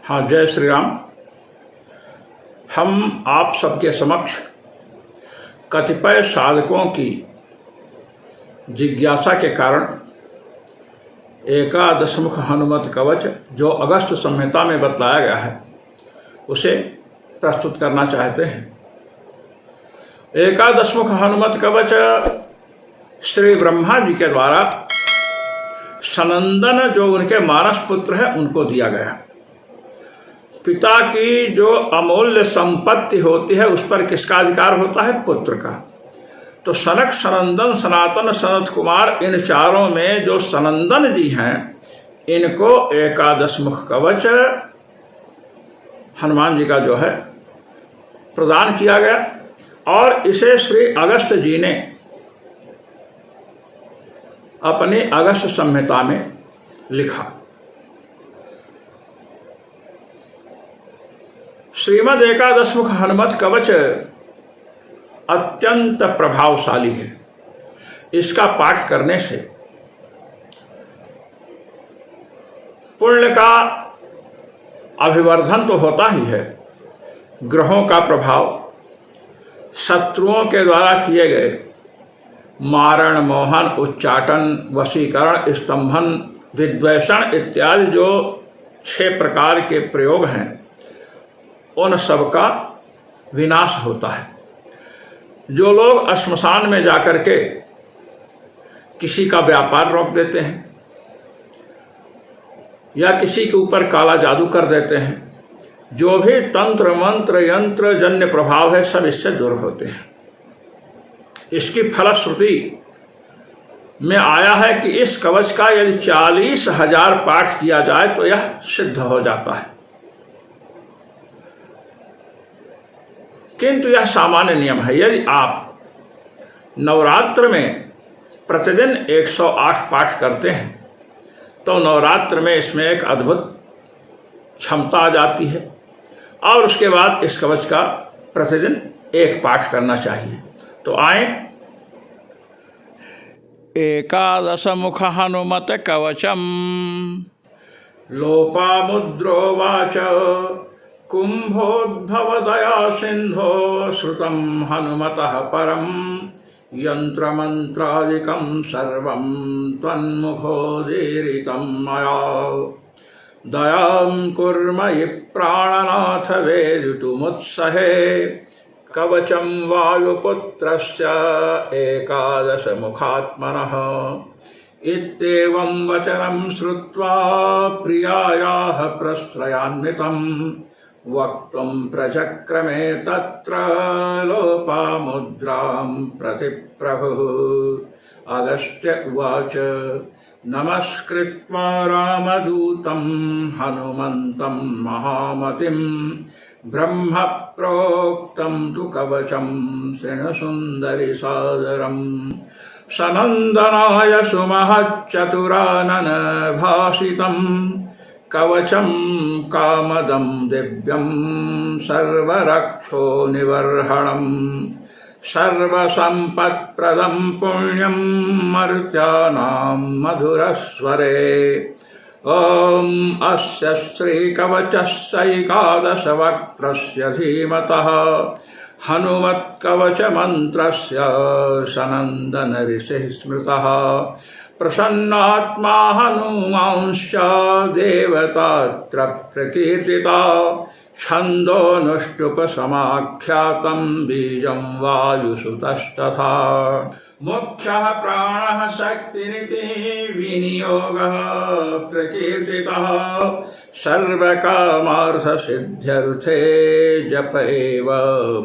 हाँ, जय श्री राम। हम आप सबके समक्ष कतिपय साधकों की जिज्ञासा के कारण एकादशमुख हनुमत कवच जो अगस्त संहिता में बतलाया गया है उसे प्रस्तुत करना चाहते हैं। एकादशमुख हनुमत कवच श्री ब्रह्मा जी के द्वारा सनंदन जो उनके मानस पुत्र है उनको दिया गया। पिता की जो अमूल्य संपत्ति होती है उस पर किसका अधिकार होता है? पुत्र का। तो सनक, सनंदन, सनातन, सनत कुमार, इन चारों में जो सनंदन जी हैं इनको एकादशमुख कवच हनुमान जी का जो है प्रदान किया गया और इसे श्री अगस्त जी ने अपनी अगस्त संहिता में लिखा। श्रीमद् एकादशमुख हनुमत कवच अत्यंत प्रभावशाली है। इसका पाठ करने से पुण्य का अभिवर्धन तो होता ही है, ग्रहों का प्रभाव, शत्रुओं के द्वारा किए गए मारण, मोहन, उच्चाटन, वशीकरण, स्तंभन, विद्वेषण इत्यादि जो 6 प्रकार के प्रयोग हैं उन सब का विनाश होता है। जो लोग श्मशान में जाकर के किसी का व्यापार रोक देते हैं या किसी के ऊपर काला जादू कर देते हैं, जो भी तंत्र मंत्र यंत्र जन्य प्रभाव है सब इससे दूर होते हैं। इसकी फलश्रुति में आया है कि इस कवच का यदि 40,000 पाठ किया जाए तो यह सिद्ध हो जाता है। किंतु यह सामान्य नियम है। यदि आप नवरात्र में प्रतिदिन 108 पाठ करते हैं तो नवरात्र में इसमें एक अद्भुत क्षमता आ जाती है और उसके बाद इस कवच का प्रतिदिन 1 पाठ करना चाहिए। तो आए एकादशमुख हनुमत कवचम लोपामुद्रोवाच कुंभोद्भवदया सिंधो श्रुतं हनुमतः परम यंत्रमंत्रादिकं सर्वं त्वन्मुखोदीरितं मया दयां कुर्मयि प्राणनाथ वेदितुमुत्सहे कवचं वायुपुत्रस्य एकादशमुखात्मनः इत्येवं वचनं श्रुत्वा प्रियायाः प्रश्रयान्वितं वक्तुं प्रचक्रमे तत्र लोपामुद्रां प्रति प्रभुः। अगस्त्य उवाच नमस्कृत्वा रामदूतं हनुमन्तं महामतिं ब्रह्म प्रोक्तं तु कवचं शृणुसुन्दरि सादरम् सनन्दनाय सुमहच्चतुरानन भाषितं कवचं कामदं दिव्यं सर्वरक्षो निवर्हणं सर्वसम्पत्प्रदं पुण्यं मर्त्यानां मधुरस्वरे। ॐ अस्य श्रीकवचस्यैकादशवक्त्रस्य धीमतः हनुमत्कवचमन्त्रस्य सनन्दन ऋषिः स्मृतः प्रसन्नात्मा हनुमांश्च देवतात्र प्रकीर्तिता छन्दोनुष्टुपसमाख्यातं बीजं वायुसुतस्तथा मुख्यः प्राणः शक्तिरिति विनियोगः प्रकीर्तितः सर्वकामार्थसिद्ध्यर्थे जप एव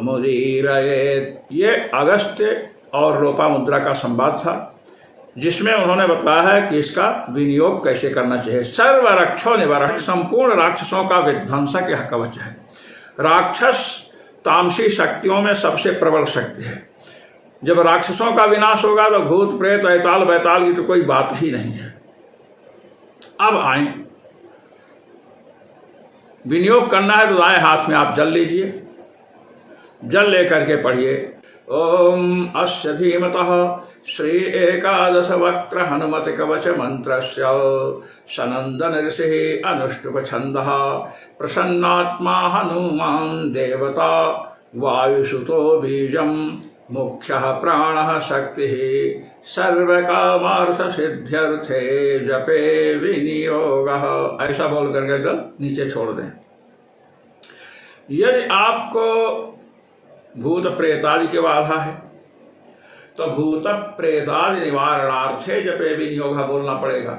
मुदीरयेत्। ये अगस्त्य और लोपामुद्रा का संवाद था जिसमें उन्होंने बताया है कि इसका विनियोग कैसे करना चाहिए। सर्वरक्षो निवारक, संपूर्ण राक्षसों का विध्वंसक यह कवच है। राक्षस तामसी शक्तियों में सबसे प्रबल शक्ति है। जब राक्षसों का विनाश होगा तो भूत प्रेत ऐताल बैताल की तो कोई बात ही नहीं है। अब आए, विनियोग करना है तो दाएं हाथ में आप जल लीजिए। जल लेकर के पढ़िए ओम अस्य धीमतः श्री एकादश वक्त्र हनुमत कवच मंत्रस्य सनंदन ऋषि अनुष्टुप छंदः प्रसन्नात्मा हनुमान देवता वायुसुतो बीजम मुख्यः प्राणः शक्तिः सर्वकामार्थ सिद्ध्यर्थे जपे विनियोगः। ऐसा बोल करके जब नीचे छोड़ दें। यदि आपको भूत प्रेतादि की बाधा है तो भूत प्रेतादि निवारणार्थे जपे विनियोग बोलना पड़ेगा।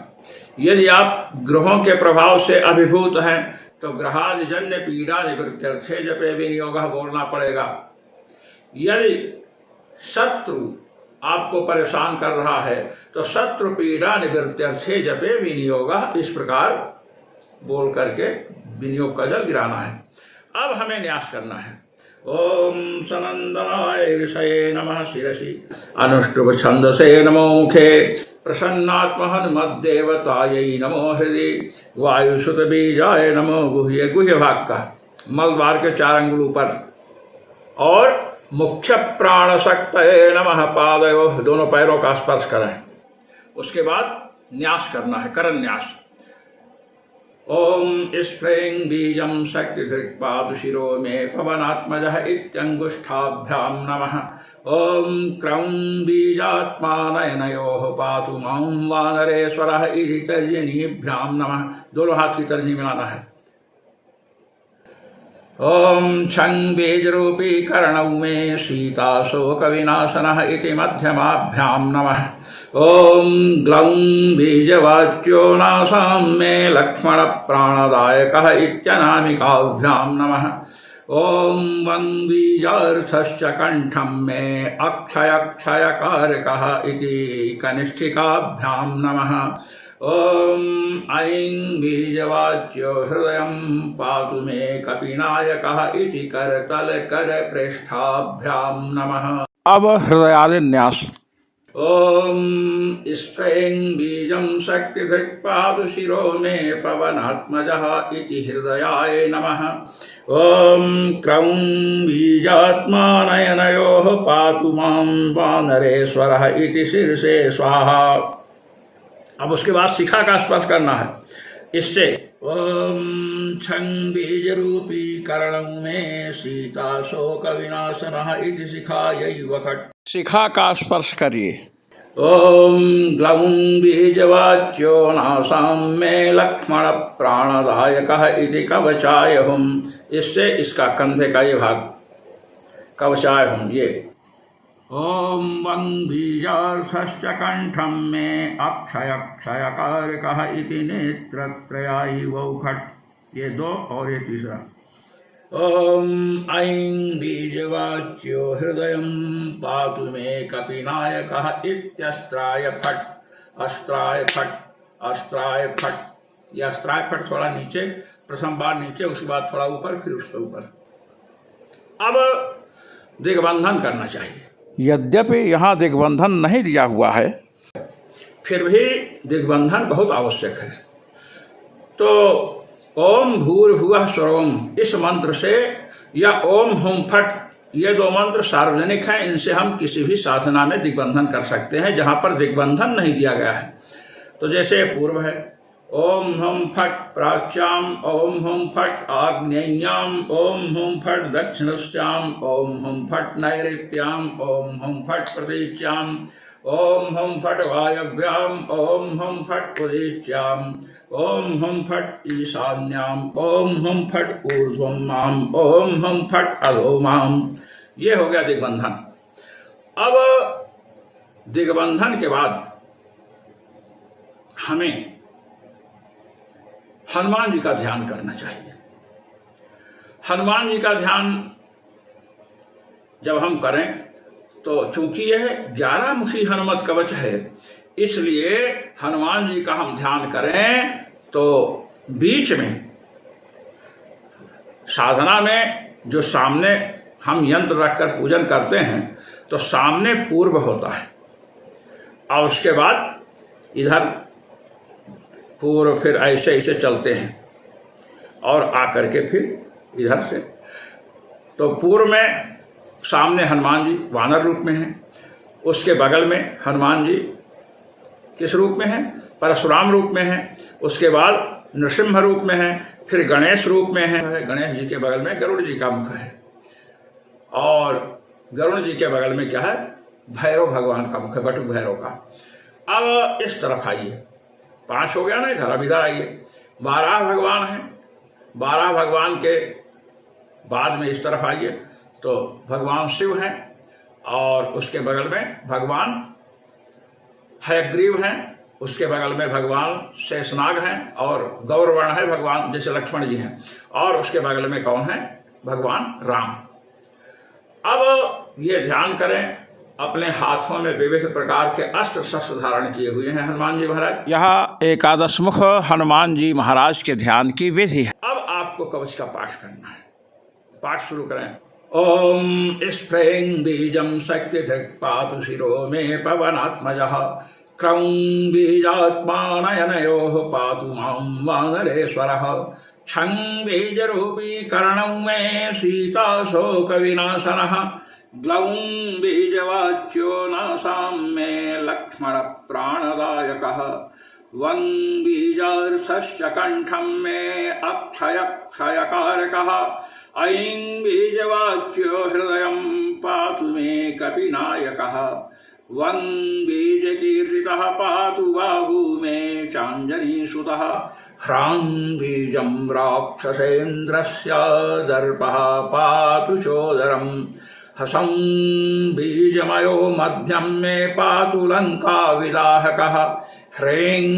यदि आप ग्रहों के प्रभाव से अभिभूत हैं तो ग्रहादि जन्य पीड़ा निवृत्त्यर्थे जपे विनियोग बोलना पड़ेगा। यदि शत्रु आपको परेशान कर रहा है तो शत्रु पीड़ा निवृत्त्यर्थे जपे विनियोग, इस प्रकार बोल करके विनियोग का जल गिराना है। अब हमें न्यास करना है। ओम सनंदनाय ऋषये नमः शिरसि अनुष्टुप छंदसे नमो मुखे प्रसन्नात्म हनुमद्देवतायै नमो हृदि वायुसुत बीजाय नमो गुह्य। गुह्य भाग का मलद्वार के 4 अंगुल ऊपर और मुख्य प्राण शक्तये नमः पादयो, दोनों पैरों का स्पर्श करें। उसके बाद न्यास करना है, करण न्यास। ओम स्फ्रें बीजम शक्ति पातु शिरो में पवनात्मजः इत्यंगुष्ठाभ्याम नमः। ओम क्रौं बीजात्मा नयनयोः पातु मां वानरेश्वरः इति तर्जनीभ्याम नमः। दोनों हाथ की तर्जनी मिलाना है। ओम छं बीज रूपी कर्णौ में सीता शोक विनाशनः इति मध्यमाभ्याम नमः। ओम ग्लौं बीजवाच्यो नासां मे लक्ष्मण प्राणदायकः इत्यनामिकाभ्याम नमः। ओम वं बीजार्थश्च कंठं मे अक्षयक्षयकारकः इति कनिष्ठिकाभ्याम नमः। ओम ऐं बीजवाच्यो हृदयं पातु मे कपिनायकः इति करतल कर पृष्ठाभ्याम नमः। अब हृदयादि न्यास। ओम स्फ्रें बीजं शक्तिधृक् पातु शिरो मे पवनात्मजः इति हृदयाय नमः। ओम क्रौं बीजात्मा नयनयोः पातु मां वानरेश्वरः इति शीर्षे स्वाहा। अब उसके बाद शिखा का स्पर्श करना है। इससे ओम छं बीज रूपी कर्णं में सीता शोक विनाशनः इति शिखायै वखट। शिखा का स्पर्श करिए। ओम ग्लौं बीजवाच्यो नासां मे लक्ष्मण प्राणदायकः इति कवचाय हुम। इससे इसका कंधे का ये भाग कवचाय हुम ये। ओम वं बीजार्थश्च कंठं मे अक्षयक्षयकारकः इति नेत्रत्रयाय वौखट। ये 2 और ये तीसरा। ओम ऐं बीजवाच्यो हृदयं पातु मे कपिनायकः इत्यस्त्राय फट। अस्त्राय फट, अस्त्राय फट। यह अस्त्राय फट थोड़ा नीचे, प्रथम बार नीचे, उसके बाद थोड़ा ऊपर, फिर उसके ऊपर। अब दिग्बंधन करना चाहिए। यद्यपि यहाँ दिग्बंधन नहीं दिया हुआ है, फिर भी दिग्बंधन बहुत आवश्यक है। तो ओम भूर्भुवः स्वरोम इस मंत्र से या ओम हुम फट, ये 2 मंत्र सार्वजनिक हैं। इनसे हम किसी भी साधना में दिग्बंधन कर सकते हैं जहाँ पर दिग्बंधन नहीं दिया गया है। तो जैसे पूर्व है ओम हुम फट प्राच्याम, ओम हुम फट आग्नेय्याम, ओम हुम फट दक्षिणस्याम, ओम हुम फट नैऋत्याम, ओम हुम फट प्रतीच्याम, ओम हुम फट वायव्याम, ओम हुम फट उदीच्याम, ओम हुम फट ईशान्याम, ओम हुम फट ऊर्ध्वमाम, ओम हुम फट अधोमाम। ये हो गया दिग्बंधन। अब दिग्बंधन के बाद हमें हनुमान जी का ध्यान करना चाहिए। हनुमान जी का ध्यान जब हम करें तो चूंकि यह 11 मुखी हनुमत कवच है, इसलिए हनुमान जी का हम ध्यान करें तो बीच में साधना में जो सामने हम यंत्र रखकर पूजन करते हैं तो सामने पूर्व होता है और उसके बाद इधर पूर्व, फिर ऐसे ऐसे चलते हैं और आकर के फिर इधर से। तो पूर्व में सामने हनुमान जी वानर रूप में हैं, उसके बगल में हनुमान जी किस रूप में हैं? परशुराम रूप में हैं। उसके बाद नृसिंह रूप में हैं, फिर गणेश रूप में हैं। गणेश जी के बगल में गरुड़ जी का मुख है, और गरुड़ जी के बगल में क्या है? भैरव भगवान का मुख है, बटुक भैरव का। अब इस तरफ आइए, 5 हो गया ना इधर। अब इधर आइए, 12 भगवान हैं। 12 भगवान के बाद में इस तरफ आइए तो भगवान शिव हैं, और उसके बगल में भगवान हयग्रीव हैं, उसके बगल में भगवान शेषनाग हैं, और गौरवर्ण है भगवान जैसे लक्ष्मण जी हैं, और उसके बगल में कौन है? भगवान राम। अब ये ध्यान करें, अपने हाथों में विविध प्रकार के अस्त्र शस्त्र धारण किए हुए हैं हनुमान जी महाराज। यह एकादश मुख हनुमान जी महाराज के ध्यान की विधि है। अब आपको कवच का पाठ करना है। पाठ शुरू करें। ओम स्फ्रें बीजम शक्ति पातु शिरो में पवनात्मजः क्रौं बीजात्मा नयनयोः पातु मां वानरेश्वरः छं बीजरूपी कर्णं मे सीता शोक विनाशनः ग्लौं बीजवाच्यो नासां मे लक्ष्मण प्राणदायकः वं बीजार्थस्य कंठं मे अक्षय क्षयकारकः ऐं बीजवाच्यो हृदयं पातु मे कपिनायकः वं बीजकीर्तितः पातु बाहु मे चाञ्जनीसुतः ह्रां बीजं राक्षसेन्द्रस्य दर्पः पातु चोदरम् हसं बीजमयो मध्यं मे पातु लङ्काविदाहकः ह्रीं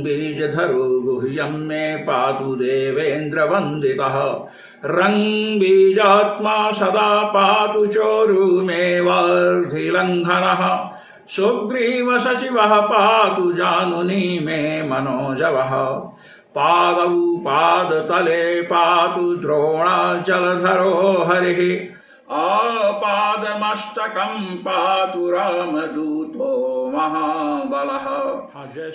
बीजधरो गुह्यं मे पातु देवेन्द्रवन्दितः रं बीजात्मा सदा पातु चोरु मे वार्धिलङ्घनः सुग्रीव सचिवः पातु जानुनी मे मनोजवः पादौ पादतले पातु द्रोणाचलधरो हरिः आपादमस्तकं पातु रामदूतो महाबलः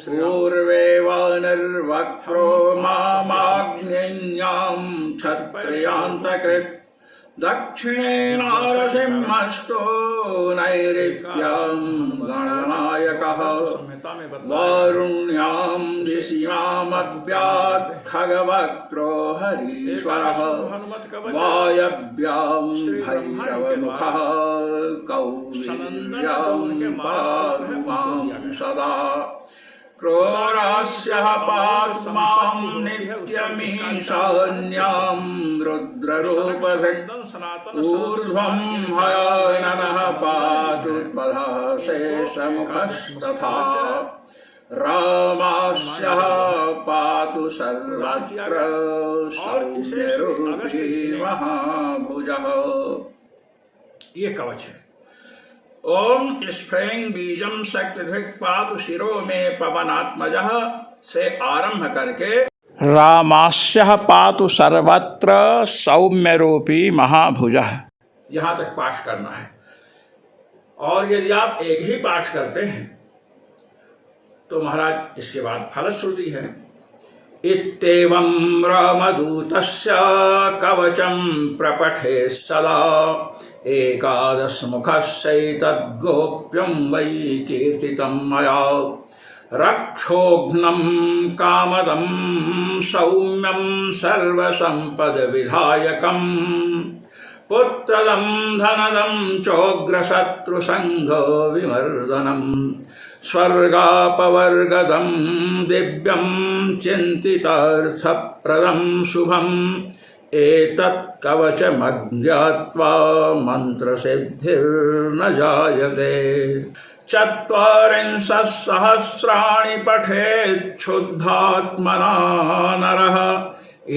पूर्वे वानर्वक्त्रो मामाग्नेयां क्षत्रियान्तकृत् दक्षिणे नारसिंहस्थो नैऋत्यां गणनायकः वारुण्यां दिशिमामद्यात् खगवक्त्रो हरीश्वरः वायव्यां भैरवमुखः कौवीर्यां पातु मां सदा क्रोरास्यः पातु मां नित्यमीशान्यां रुद्ररूपधृक् ऊर्ध्वं हयाननः पातु त्वधः शेषमुखस्तथा रामास्यः पातु सर्वत्र सौम्यरूपी महाभुजः। ये कवच है। ओम स्फ्रें बीजम शक्तिधृक् पातु शिरो में पवनात्मजः से आरंभ करके रामास्यः पातु सर्वत्र सौम्य रूपी महाभुजः, यहाँ तक पाठ करना है। और यदि आप एक ही पाठ करते हैं तो महाराज इसके बाद फलश्रुति है। इत्येवं रामदूतस्य कवचं प्रपठे सदा एकादशमुखस्यैतद्गोप्यं वै कीर्तितं मया रक्षोघ्नं कामदं सौम्यं सर्वसम्पदविधायकं पुत्रदं धनदं चोग्रशत्रुसंघो विमर्दनं स्वर्गापवर्गदं दिव्यं चिन्तितार्थप्रदं शुभम् एतत् कवचमज्ञात्वा मन्त्रसिद्धिर्न जायते। ४ सहस्राणि पठेच्छुद्धात्मना नरः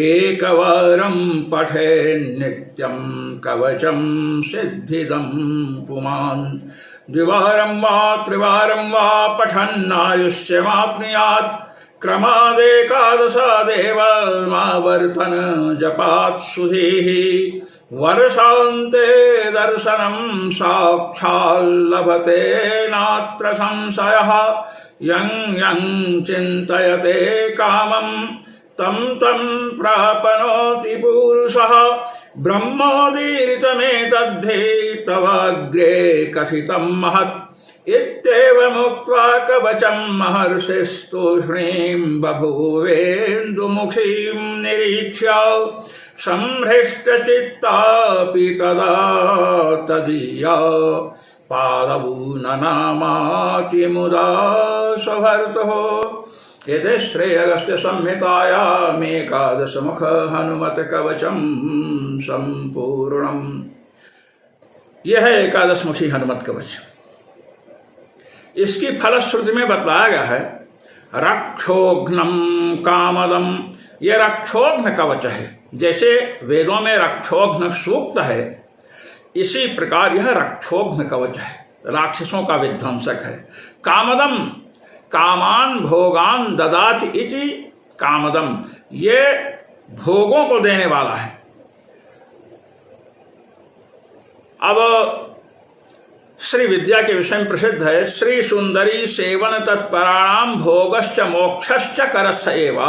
एकवारं पठेन्नित्यं कवचं सिद्धिदं पुमान् 2 वारं वा 3 वारं वा पठन्नायुष्यमाप्नुयात् क्रमादेकादशादेव मावर्तन जपात् सुधीः वर्षान्ते दर्शनं साक्षाल्लभते नात्र संशयः यं यं चिन्तयते कामं तं तं प्राप्नोति पुरुषः ब्रह्मोदीरितमेतद्धि तवाग्रे कथितं महत् इत्येवमुक्त्वा कवचं महर्षिस्तूष्णीं बभूवेन्दुमुखीं निरीक्ष्य संहृष्टचित्तापि तदा तदीया पादौ ननामाति मुदा स्वभर्तुः। एते श्री अगस्त्य संहितायाम् एकादशमुख हनुमत कवचम संपूर्णम। यह है एकादशमुखी हनुमत कवच। इसकी फलश्रुति में बताया गया है रक्षोघ्नम कामदम। यह रक्षोघ्न कवच है। जैसे वेदों में रक्षोघ्न सूक्त है, इसी प्रकार यह रक्षोघ्न कवच है, राक्षसों का विध्वंसक है। कामदम कामान भोगान ददाति इति कामदम, ये भोगों को देने वाला है। अब श्री विद्या के विषय में प्रसिद्ध है श्री सुंदरी सेवन तत्पराणाम भोगश्च मोक्षश्च करस एव।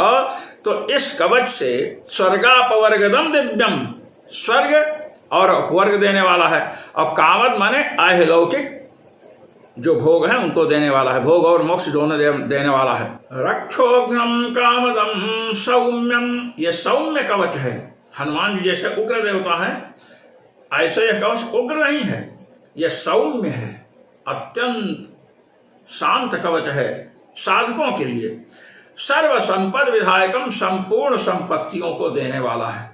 तो इस कवच से स्वर्गापवर्गदम दिव्यम, स्वर्ग और अपवर्ग देने वाला है। और कामद माने आह्लौकिक जो भोग है उनको देने वाला है, भोग और मोक्ष दोनों देने वाला है। रक्षोघ्नम कामदम सौम्यम, ये सौम्य कवच है। हनुमान जी जैसे उग्र देवता है, ऐसे यह कवच उग्र नहीं है, यह सौम्य है, अत्यंत शांत कवच है साधकों के लिए। सर्व संपद विधायकम, संपूर्ण संपत्तियों को देने वाला है।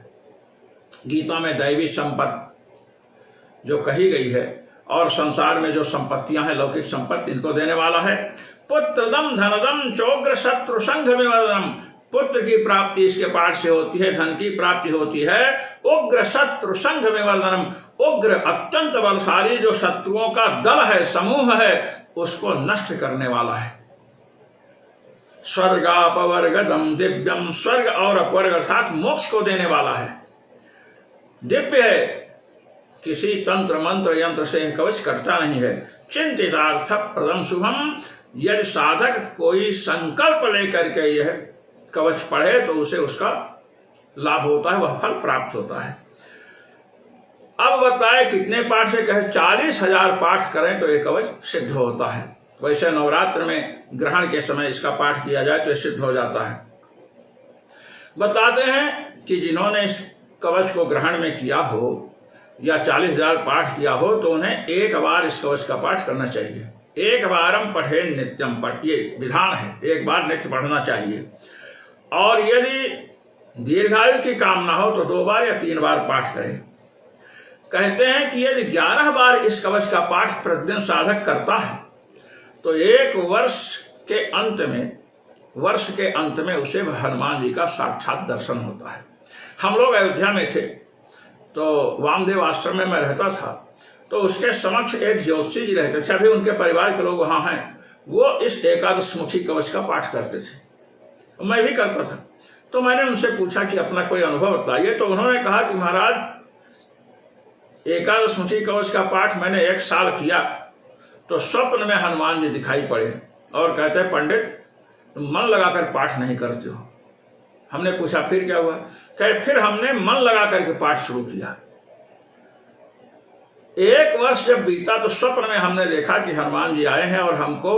गीता में दैवी संपत्ति जो कही गई है और संसार में जो संपत्तियां हैं लौकिक संपत्ति, इनको देने वाला है। पुत्रदम धनदम चोग्र शत्रु संघ विवर्धनम, पुत्र की प्राप्ति इसके पाठ से होती है, धन की प्राप्ति होती है। उग्र शत्रु संघ विवर्धनम, उग्र अत्यंत बलशाली जो शत्रुओं का दल है, समूह है, उसको नष्ट करने वाला है। स्वर्गापवर्गदम दिव्यम, स्वर्ग और अपवर्ग अर्थात मोक्ष को देने वाला है। दिव्य है, किसी तंत्र मंत्र यंत्र से कवच करता नहीं है। चिंतितार्थ प्रदम शुभम, यदि साधक कोई संकल्प लेकर के यह कवच पढ़े तो उसे उसका लाभ होता है, वह फल प्राप्त होता है। अब बताए कितने पाठ से कहे, 40,000 पाठ करें तो यह कवच सिद्ध होता है। वैसे नवरात्र में ग्रहण के समय इसका पाठ किया जाए तो यह सिद्ध हो जाता है। बताते हैं कि जिन्होंने इस कवच को ग्रहण में किया हो या 40,000 पाठ किया हो तो उन्हें एक बार इस कवच का पाठ करना चाहिए। एक बारम पठे नित्यम पठ, ये विधान है, एक बार नित्य पढ़ना चाहिए। और यदि दीर्घायु की कामना हो तो 2 बार या 3 बार पाठ करें। कहते हैं कि यदि 11 बार इस कवच का पाठ प्रतिदिन साधक करता है तो 1 वर्ष के अंत में उसे हनुमान जी का साक्षात दर्शन होता है। हम लोग अयोध्या में थे तो वामदेव आश्रम में मैं रहता था, तो उसके समक्ष एक ज्योतिषी जी रहते थे, अभी उनके परिवार के लोग वहाँ हैं। वो इस एकादशमुखी कवच का पाठ करते थे, मैं भी करता था। तो मैंने उनसे पूछा कि अपना कोई अनुभव बताइए। तो उन्होंने कहा कि महाराज एकादशमुखी कवच का पाठ मैंने 1 साल किया तो स्वप्न में हनुमान जी दिखाई पड़े और कहते हैं पंडित तुम मन लगाकर पाठ नहीं करते हो। हमने पूछा फिर क्या हुआ? कहे फिर हमने मन लगा करके पाठ शुरू किया। 1 वर्ष जब बीता तो स्वप्न में हमने देखा कि हनुमान जी आए हैं और हमको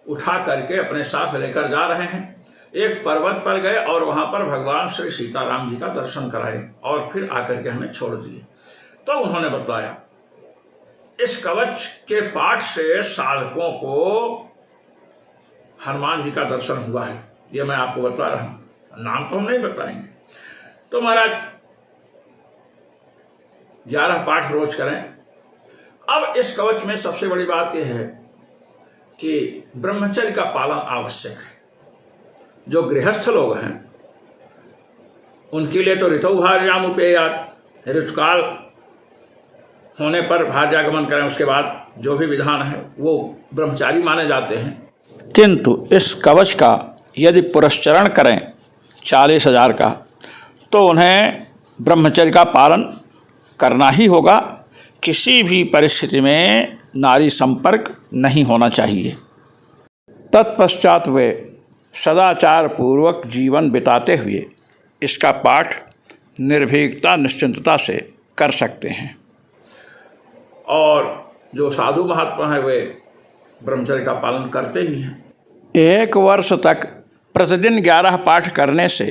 उठा करके अपने साथ लेकर जा रहे हैं। एक पर्वत पर गए और वहां पर भगवान श्री सीताराम जी का दर्शन कराए और फिर आकर के हमें छोड़ दिए। तो उन्होंने बताया इस कवच के पाठ से साधकों को हनुमान जी का दर्शन हुआ है। ये मैं आपको बता रहा हूं, नाम तो हम नहीं बताएंगे। तो महाराज 11 पाठ रोज करें। अब इस कवच में सबसे बड़ी बात यह है कि ब्रह्मचर्य का पालन आवश्यक है। जो गृहस्थ लोग हैं उनके लिए तो ऋतु भार्याम उपेयात, ऋतुकाल होने पर भार्यागमन करें, उसके बाद जो भी विधान है वो ब्रह्मचारी माने जाते हैं। किंतु इस कवच का यदि पुरस्चरण करें 40,000 का तो उन्हें ब्रह्मचर्य का पालन करना ही होगा। किसी भी परिस्थिति में नारी संपर्क नहीं होना चाहिए। तत्पश्चात वे सदाचार पूर्वक जीवन बिताते हुए इसका पाठ निर्भीकता निश्चिंतता से कर सकते हैं। और जो साधु महात्मा हैं वे ब्रह्मचर्य का पालन करते ही हैं। 1 वर्ष तक प्रतिदिन 11 पाठ करने से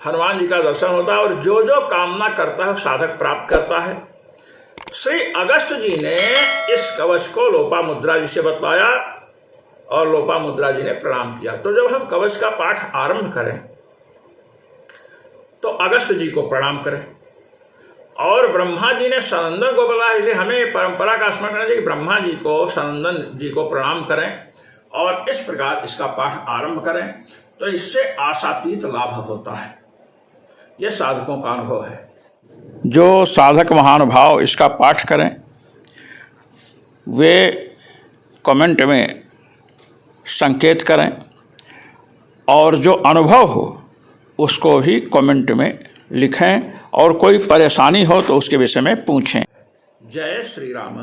हनुमान जी का दर्शन होता है और जो जो कामना करता है साधक प्राप्त करता है। श्री अगस्त जी ने इस कवच को लोपामुद्रा जी से बतलाया और लोपामुद्रा जी ने प्रणाम किया। तो जब हम कवच का पाठ आरंभ करें तो अगस्त जी को प्रणाम करें। और ब्रह्मा जी ने सनंदन को बताया, इसलिए हमें परंपरा का स्मरण करना चाहिए। ब्रह्मा जी को, सनंदन जी को प्रणाम करें और इस प्रकार इसका पाठ आरंभ करें तो इससे आशातीत लाभ होता है। यह साधकों का अनुभव है। जो साधक महानुभाव इसका पाठ करें वे कमेंट में संकेत करें और जो अनुभव हो उसको भी कमेंट में लिखें और कोई परेशानी हो तो उसके विषय में पूछें। जय श्री राम।